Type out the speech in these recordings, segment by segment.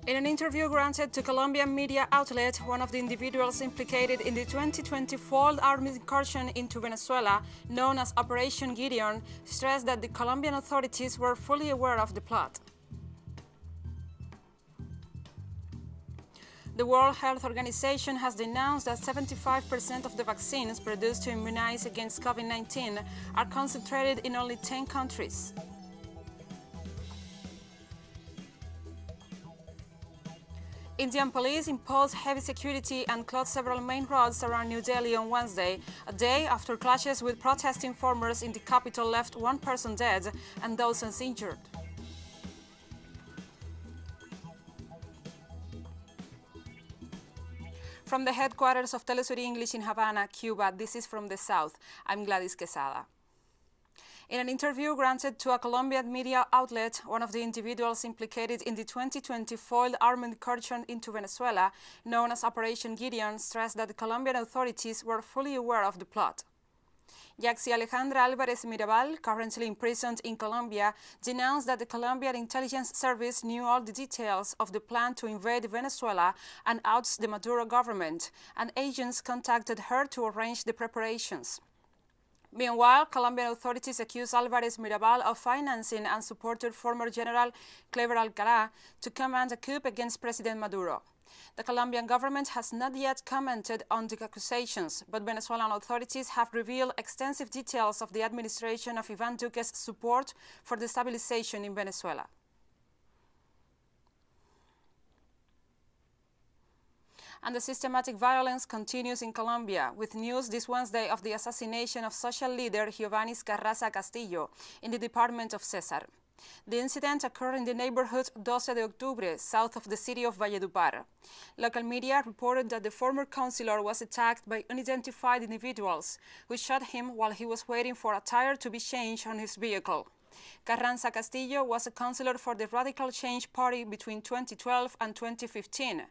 In an interview granted to Colombian media outlet, one of the individuals implicated in the 2020 foiled armed incursion into Venezuela, known as Operation Gideon, stressed that the Colombian authorities were fully aware of the plot. The World Health Organization has denounced that 75% of the vaccines produced to immunize against COVID-19 are concentrated in only 10 countries. Indian police imposed heavy security and closed several main roads around New Delhi on Wednesday, a day after clashes with protesting farmers in the capital left one person dead and dozens injured. From the headquarters of TeleSUR English in Havana, Cuba, this is From the South. I'm Gladys Quesada. In an interview granted to a Colombian media outlet, one of the individuals implicated in the 2020 foiled armed incursion into Venezuela, known as Operation Gideon, stressed that the Colombian authorities were fully aware of the plot. Yaxi Alejandra Alvarez Mirabal, currently imprisoned in Colombia, denounced that the Colombian intelligence service knew all the details of the plan to invade Venezuela and oust the Maduro government, and agents contacted her to arrange the preparations. Meanwhile, Colombian authorities accused Alvarez Mirabal of financing and supported former General Clever Alcalá to command a coup against President Maduro. The Colombian government has not yet commented on the accusations, but Venezuelan authorities have revealed extensive details of the administration of Iván Duque's support for the stabilization in Venezuela. And the systematic violence continues in Colombia, with news this Wednesday of the assassination of social leader Giovanni Carranza Castillo in the department of Cesar. The incident occurred in the neighborhood 12 de Octubre, south of the city of Valledupar. Local media reported that the former councilor was attacked by unidentified individuals who shot him while he was waiting for a tire to be changed on his vehicle. Carranza Castillo was a councillor for the Radical Change Party between 2012 and 2015.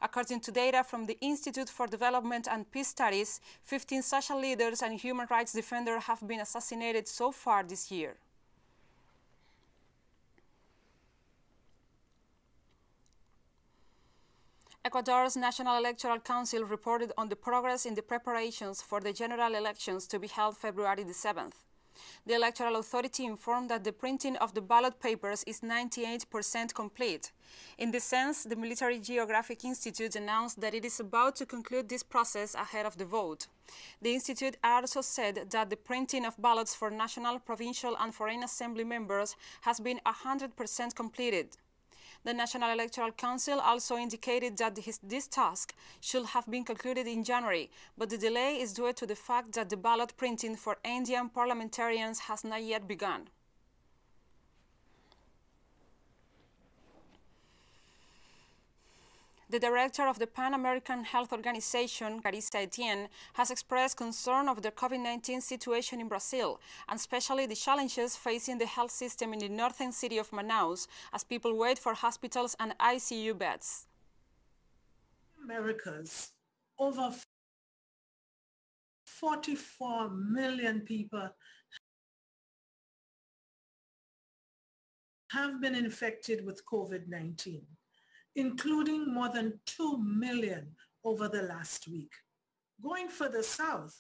According to data from the Institute for Development and Peace Studies, 15 social leaders and human rights defenders have been assassinated so far this year. Ecuador's National Electoral Council reported on the progress in the preparations for the general elections to be held February the 7th. The electoral authority informed that the printing of the ballot papers is 98% complete. In this sense, the Military Geographic Institute announced that it is about to conclude this process ahead of the vote. The institute also said that the printing of ballots for national, provincial, and foreign assembly members has been 100% completed. The National Electoral Council also indicated that this task should have been concluded in January, but the delay is due to the fact that the ballot printing for Indian parliamentarians has not yet begun. The director of the Pan-American Health Organization, Gideon, has expressed concern over the COVID-19 situation in Brazil, and especially the challenges facing the health system in the northern city of Manaus as people wait for hospitals and ICU beds. Americas, over 44 million people have been infected with COVID-19. Including more than 2 million over the last week. Going further south,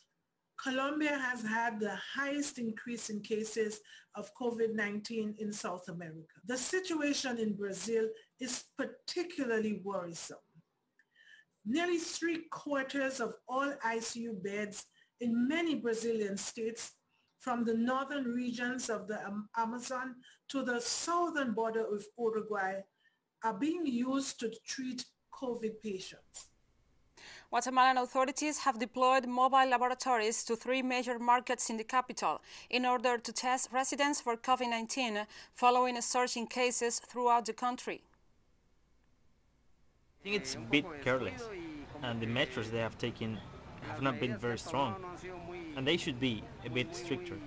Colombia has had the highest increase in cases of COVID-19 in South America. The situation in Brazil is particularly worrisome. Nearly 3/4 of all ICU beds in many Brazilian states, from the northern regions of the Amazon to the southern border of Uruguay, are being used to treat COVID patients. Guatemalan authorities have deployed mobile laboratories to 3 major markets in the capital in order to test residents for COVID-19 following a surge in cases throughout the country. I think it's a bit careless, and the measures they have taken have not been very strong, and they should be a bit stricter.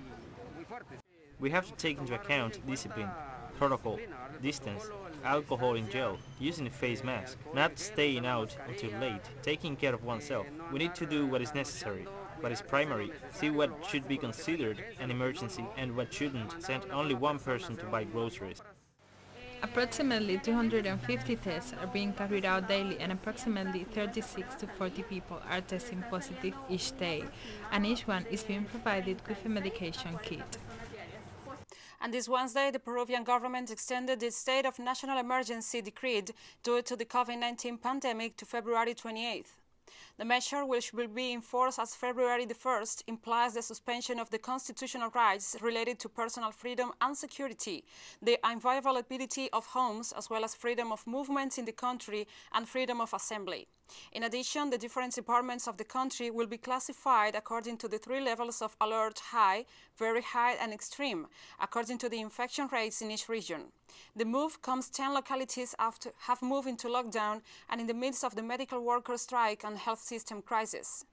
We have to take into account discipline, protocol, distance, alcohol in gel, using a face mask, not staying out until late, taking care of oneself. We need to do what is necessary, what is primary, see what should be considered an emergency and what shouldn't, send only one person to buy groceries. Approximately 250 tests are being carried out daily, and approximately 36 to 40 people are testing positive each day, and each one is being provided with a medication kit. And this Wednesday, the Peruvian government extended its state of national emergency decreed due to the COVID-19 pandemic to February 28th. The measure, which will be enforced as February the 1st, implies the suspension of the constitutional rights related to personal freedom and security, the inviolability of homes, as well as freedom of movement in the country and freedom of assembly. In addition, the different departments of the country will be classified according to the 3 levels of alert: high, very high, and extreme, according to the infection rates in each region. The move comes 10 localities have moved into lockdown and in the midst of the medical workers' strike and health system crisis.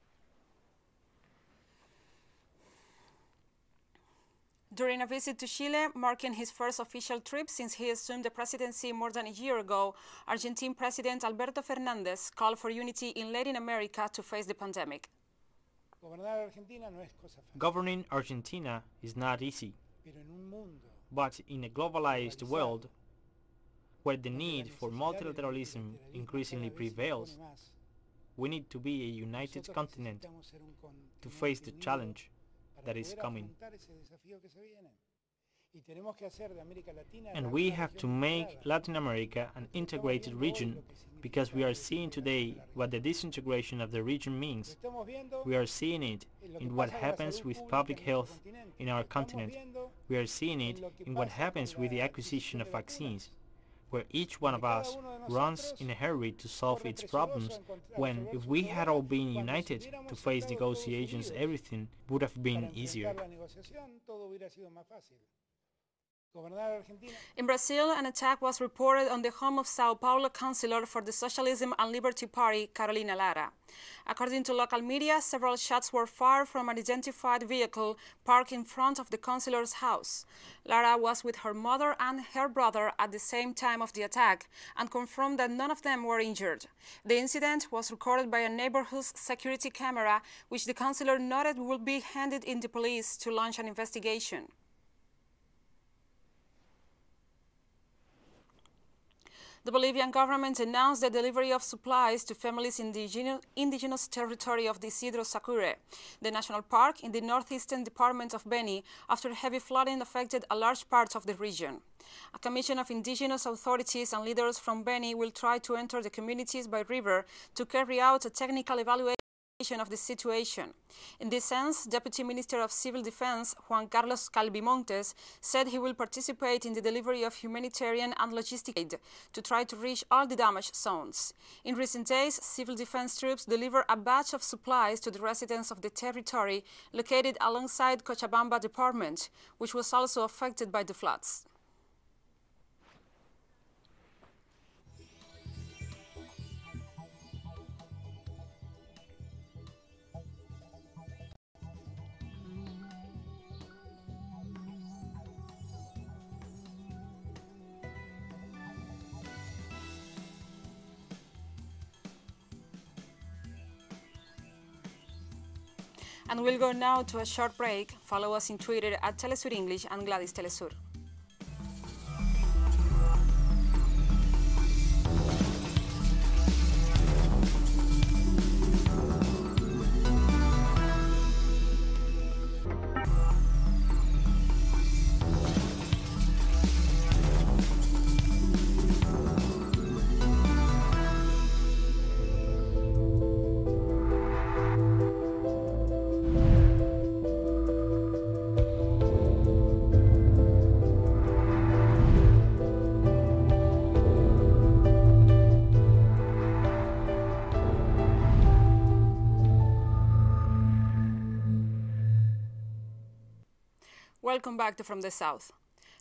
During a visit to Chile, marking his first official trip since he assumed the presidency more than a year ago, Argentine President Alberto Fernández called for unity in Latin America to face the pandemic. Governing Argentina is not easy, but in a globalized world, where the need for multilateralism increasingly prevails, we need to be a united continent to face the challenge that is coming. And we have to make Latin America an integrated region, because we are seeing today what the disintegration of the region means. We are seeing it in what happens with public health in our continent. We are seeing it in what happens with the acquisition of vaccines, where each one of us runs in a hurry to solve its problems, when if we had all been united to face negotiations, everything would have been easier. In Brazil, an attack was reported on the home of Sao Paulo councillor for the Socialism and Liberty Party, Carolina Lara. According to local media, several shots were fired from an identified vehicle parked in front of the councillor's house. Lara was with her mother and her brother at the same time of the attack and confirmed that none of them were injured. The incident was recorded by a neighborhood's security camera, which the councillor noted would be handed in to police to launch an investigation. The Bolivian government announced the delivery of supplies to families in the indigenous territory of the Isidro Sacure, the national park in the northeastern department of Beni, after heavy flooding affected a large part of the region. A commission of indigenous authorities and leaders from Beni will try to enter the communities by river to carry out a technical evaluation of the situation. In this sense, Deputy Minister of Civil Defense Juan Carlos Calvimontes said he will participate in the delivery of humanitarian and logistic aid to try to reach all the damaged zones. In recent days, civil defense troops delivered a batch of supplies to the residents of the territory located alongside Cochabamba Department, which was also affected by the floods. And we'll go now to a short break. Follow us in Twitter at TeleSUR English and Gladys TeleSUR. Welcome back to From the South.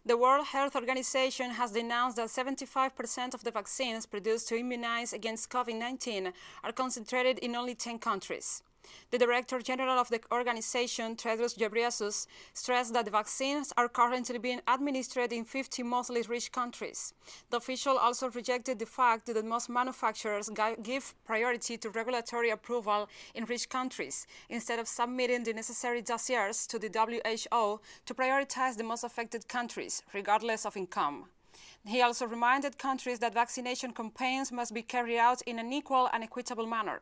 The World Health Organization has denounced that 75% of the vaccines produced to immunize against COVID-19 are concentrated in only 10 countries. The Director General of the organization, Tedros Ghebreyesus, stressed that the vaccines are currently being administered in 50 mostly rich countries. The official also rejected the fact that most manufacturers give priority to regulatory approval in rich countries, instead of submitting the necessary dossiers to the WHO to prioritize the most affected countries, regardless of income. He also reminded countries that vaccination campaigns must be carried out in an equal and equitable manner.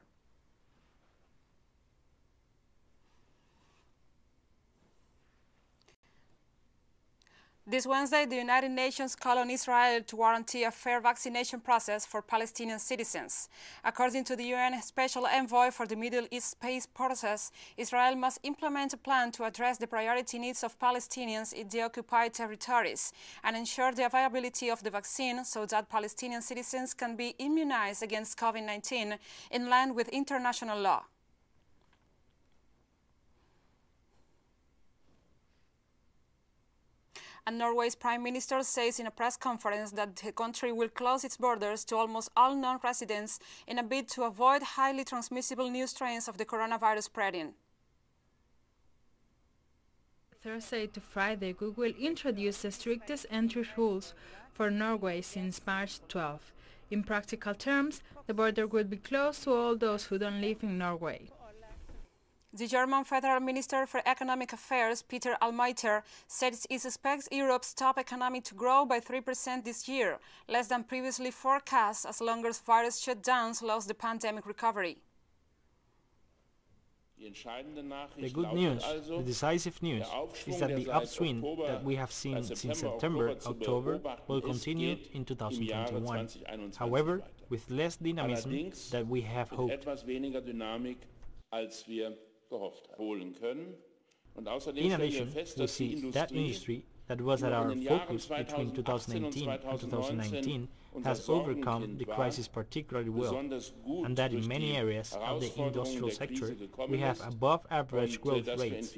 This Wednesday, the United Nations called on Israel to guarantee a fair vaccination process for Palestinian citizens. According to the UN Special Envoy for the Middle East Peace Process, Israel must implement a plan to address the priority needs of Palestinians in the occupied territories and ensure the availability of the vaccine so that Palestinian citizens can be immunized against COVID-19 in line with international law. And Norway's Prime Minister says in a press conference that the country will close its borders to almost all non-residents in a bid to avoid highly transmissible new strains of the coronavirus spreading. Thursday to Friday, Google introduced the strictest entry rules for Norway since March 12. In practical terms, the border will be closed to all those who don't live in Norway. The German Federal Minister for Economic Affairs, Peter Altmaier, said it expects Europe's top economy to grow by 3% this year, less than previously forecast as long as virus shutdowns slows the pandemic recovery. The good news, the decisive news, is that the upswing that we have seen since September, October, will continue in 2021. However, with less dynamism than we have hoped. In addition, we see that industry that was at our focus between 2018 and 2019 has overcome the crisis particularly well, and that in many areas of the industrial sector we have above-average growth rates.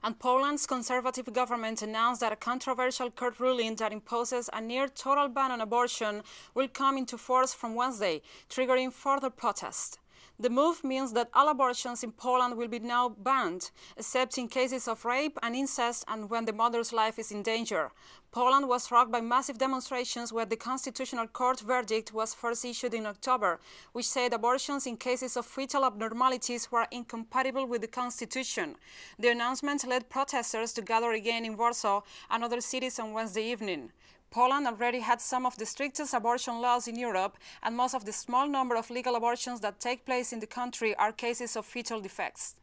And Poland's conservative government announced that a controversial court ruling that imposes a near-total ban on abortion will come into force from Wednesday, triggering further protests. The move means that all abortions in Poland will be now banned, except in cases of rape and incest and when the mother's life is in danger. Poland was rocked by massive demonstrations where the Constitutional Court verdict was first issued in October, which said abortions in cases of fetal abnormalities were incompatible with the Constitution. The announcement led protesters to gather again in Warsaw and other cities on Wednesday evening. Poland already had some of the strictest abortion laws in Europe, and most of the small number of legal abortions that take place in the country are cases of fetal defects.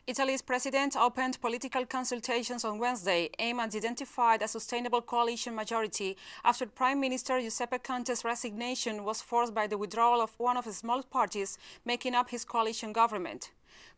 Italy's president opened political consultations on Wednesday aimed at identifying a sustainable coalition majority after Prime Minister Giuseppe Conte's resignation was forced by the withdrawal of one of the small parties making up his coalition government.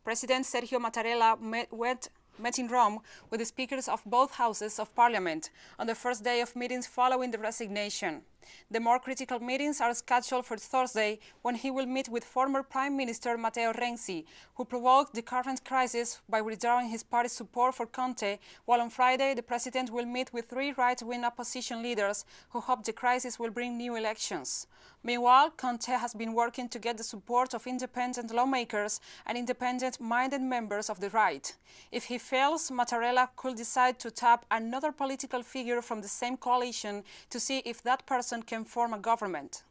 President Sergio Mattarella met in Rome with the speakers of both houses of parliament on the first day of meetings following the resignation. The more critical meetings are scheduled for Thursday, when he will meet with former Prime Minister Matteo Renzi, who provoked the current crisis by withdrawing his party's support for Conte, while on Friday the president will meet with 3 right-wing opposition leaders who hope the crisis will bring new elections. Meanwhile, Conte has been working to get the support of independent lawmakers and independent-minded members of the right. If he fails, Mattarella could decide to tap another political figure from the same coalition to see if that person can form a government.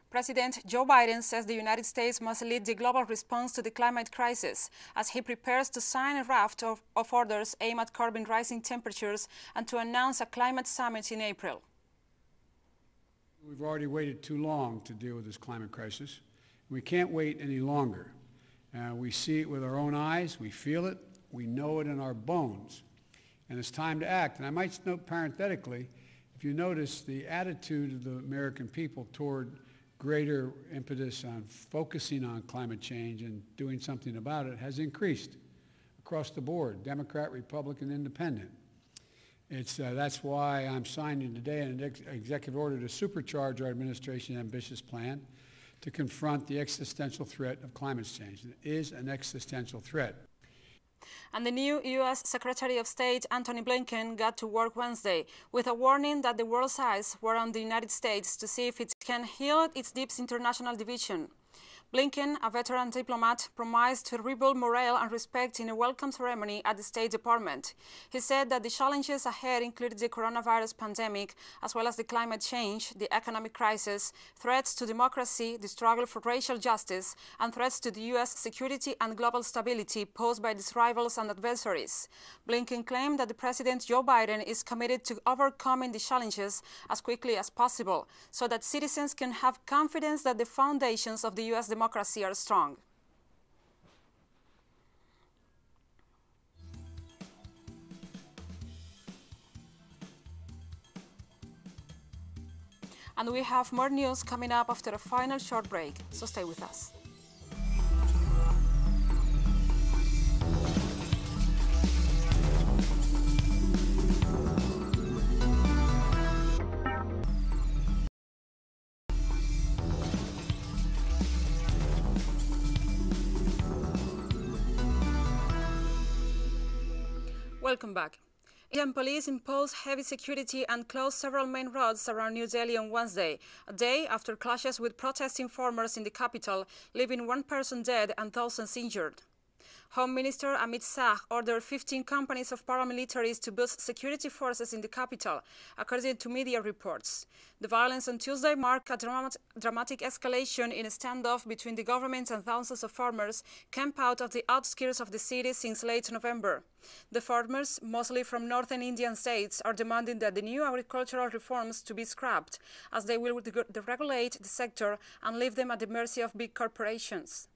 President Joe Biden says the United States must lead the global response to the climate crisis as he prepares to sign a raft of orders aimed at curbing rising temperatures and to announce a climate summit in April. We've already waited too long to deal with this climate crisis. We can't wait any longer. We see it with our own eyes, we feel it, we know it in our bones. And it's time to act. And I might note parenthetically, if you notice, the attitude of the American people toward greater impetus on focusing on climate change and doing something about it has increased across the board, Democrat, Republican, Independent. That's why I'm signing today an executive order to supercharge our administration's ambitious plan to confront the existential threat of climate change. It is an existential threat. And the new U.S. Secretary of State, Antony Blinken, got to work Wednesday with a warning that the world's eyes were on the United States to see if it can heal its deep international division. Blinken, a veteran diplomat, promised to rebuild morale and respect in a welcome ceremony at the State Department. He said that the challenges ahead included the coronavirus pandemic, as well as the climate change, the economic crisis, threats to democracy, the struggle for racial justice, and threats to the U.S. security and global stability posed by its rivals and adversaries. Blinken claimed that the President Joe Biden is committed to overcoming the challenges as quickly as possible, so that citizens can have confidence that the foundations of the U.S. democracy are strong. And we have more news coming up after a final short break, so stay with us. Welcome back. Indian police imposed heavy security and closed several main roads around New Delhi on Wednesday, a day after clashes with protesting farmers in the capital, leaving one person dead and thousands injured. Home Minister Amit Shah ordered 15 companies of paramilitaries to boost security forces in the capital, according to media reports. The violence on Tuesday marked a dramatic escalation in a standoff between the government and thousands of farmers camped out of the outskirts of the city since late November. The farmers, mostly from northern Indian states, are demanding that the new agricultural reforms to be scrapped, as they will deregulate the sector and leave them at the mercy of big corporations.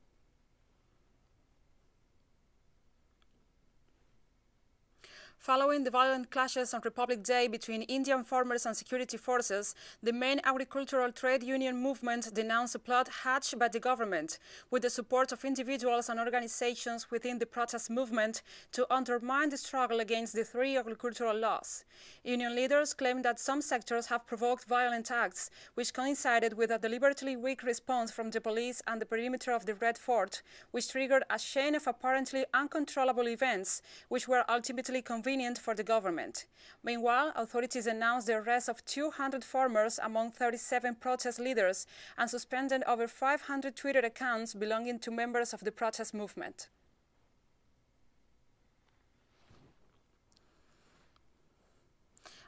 Following the violent clashes on Republic Day between Indian farmers and security forces, the main agricultural trade union movement denounced a plot hatched by the government, with the support of individuals and organizations within the protest movement, to undermine the struggle against the three agricultural laws. Union leaders claimed that some sectors have provoked violent acts, which coincided with a deliberately weak response from the police and the perimeter of the Red Fort, which triggered a chain of apparently uncontrollable events, which were ultimately convenient for the government. Meanwhile, authorities announced the arrest of 200 farmers among 37 protest leaders and suspended over 500 Twitter accounts belonging to members of the protest movement.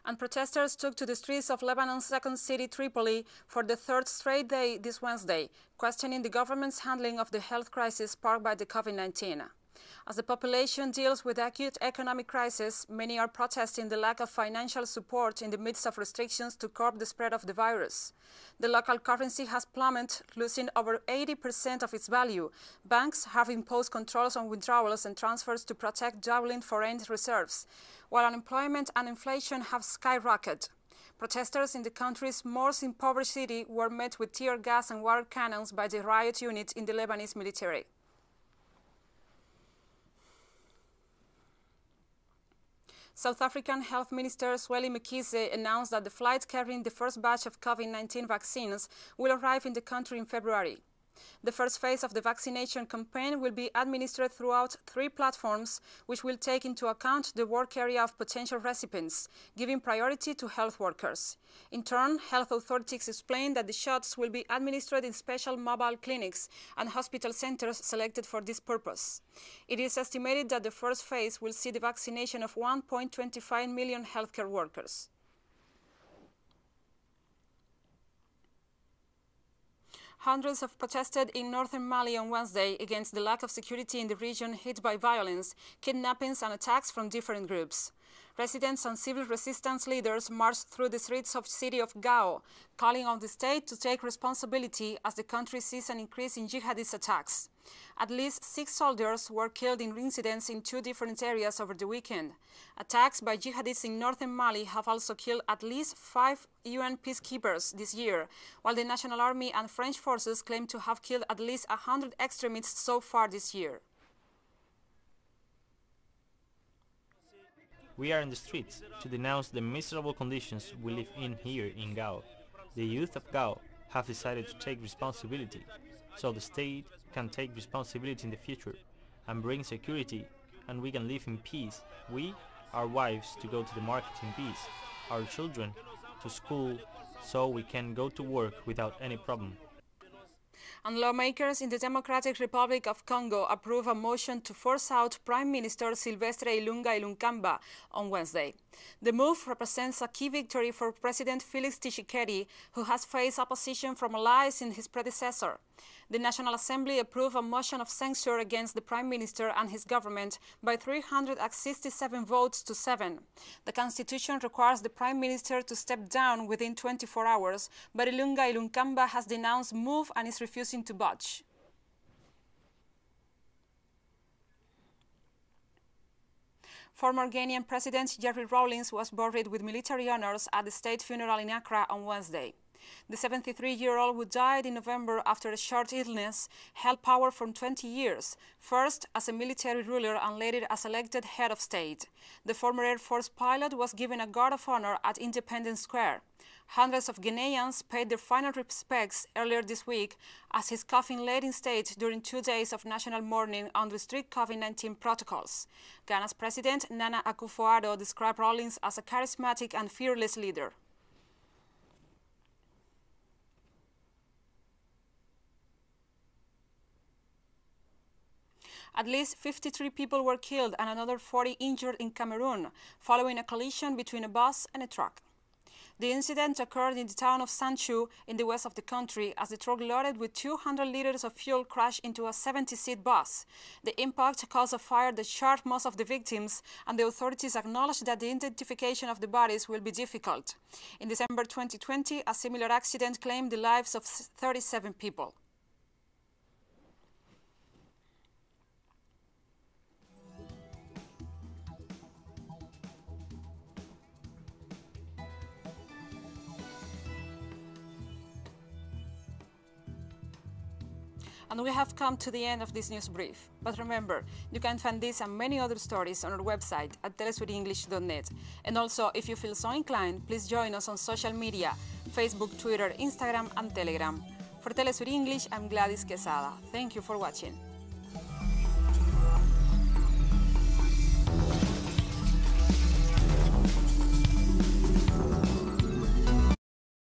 And protesters took to the streets of Lebanon's second city, Tripoli, for the third straight day this Wednesday, questioning the government's handling of the health crisis sparked by the COVID-19. As the population deals with acute economic crisis, many are protesting the lack of financial support in the midst of restrictions to curb the spread of the virus. The local currency has plummeted, losing over 80% of its value. Banks have imposed controls on withdrawals and transfers to protect dwindling foreign reserves, while unemployment and inflation have skyrocketed. Protesters in the country's most impoverished city were met with tear gas and water cannons by the riot unit in the Lebanese military. South African Health Minister Zweli Mkhize announced that the flight carrying the first batch of COVID-19 vaccines will arrive in the country in February. The first phase of the vaccination campaign will be administered throughout 3 platforms, which will take into account the work area of potential recipients, giving priority to health workers. In turn, health authorities explained that the shots will be administered in special mobile clinics and hospital centers selected for this purpose. It is estimated that the first phase will see the vaccination of 1.25 million healthcare workers. Hundreds have protested in northern Mali on Wednesday against the lack of security in the region hit by violence, kidnappings and attacks from different groups. Residents and civil resistance leaders marched through the streets of the city of Gao, calling on the state to take responsibility as the country sees an increase in jihadist attacks. At least 6 soldiers were killed in incidents in 2 different areas over the weekend. Attacks by jihadists in northern Mali have also killed at least 5 UN peacekeepers this year, while the National Army and French forces claim to have killed at least 100 extremists so far this year. We are in the streets to denounce the miserable conditions we live in here in Gao. The youth of Gao have decided to take responsibility, so the state can take responsibility in the future and bring security, and we can live in peace. We, our wives, to go to the market in peace, our children to school, so we can go to work without any problem. And lawmakers in the Democratic Republic of Congo approved a motion to force out Prime Minister Silvestre Ilunga Ilunkamba on Wednesday. The move represents a key victory for President Felix Tshisekedi, who has faced opposition from allies in his predecessor. The National Assembly approved a motion of censure against the Prime Minister and his government by 367 votes to 7. The Constitution requires the Prime Minister to step down within 24 hours, but Ilunga Ilunkamba has denounced the move and is refusing to budge. Former Ghanaian President Jerry Rawlings was buried with military honors at the state funeral in Accra on Wednesday. The 73-year-old, who died in November after a short illness, held power for 20 years, first as a military ruler and later as elected head of state. The former Air Force pilot was given a guard of honor at Independence Square. Hundreds of Ghanaians paid their final respects earlier this week as his coffin laid in state during 2 days of national mourning under strict COVID-19 protocols. Ghana's President Nana Akufo-Addo described Rawlings as a charismatic and fearless leader. At least 53 people were killed and another 40 injured in Cameroon following a collision between a bus and a truck. The incident occurred in the town of Sanchu in the west of the country as the truck loaded with 200 liters of fuel crashed into a 70-seat bus. The impact caused a fire that charred most of the victims, and the authorities acknowledged that the identification of the bodies will be difficult. In December 2020, a similar accident claimed the lives of 37 people. And we have come to the end of this news brief. But remember, you can find this and many other stories on our website at telesurenglish.net. And also, if you feel so inclined, please join us on social media, Facebook, Twitter, Instagram, and Telegram. For TeleSUR English, I'm Gladys Quesada. Thank you for watching.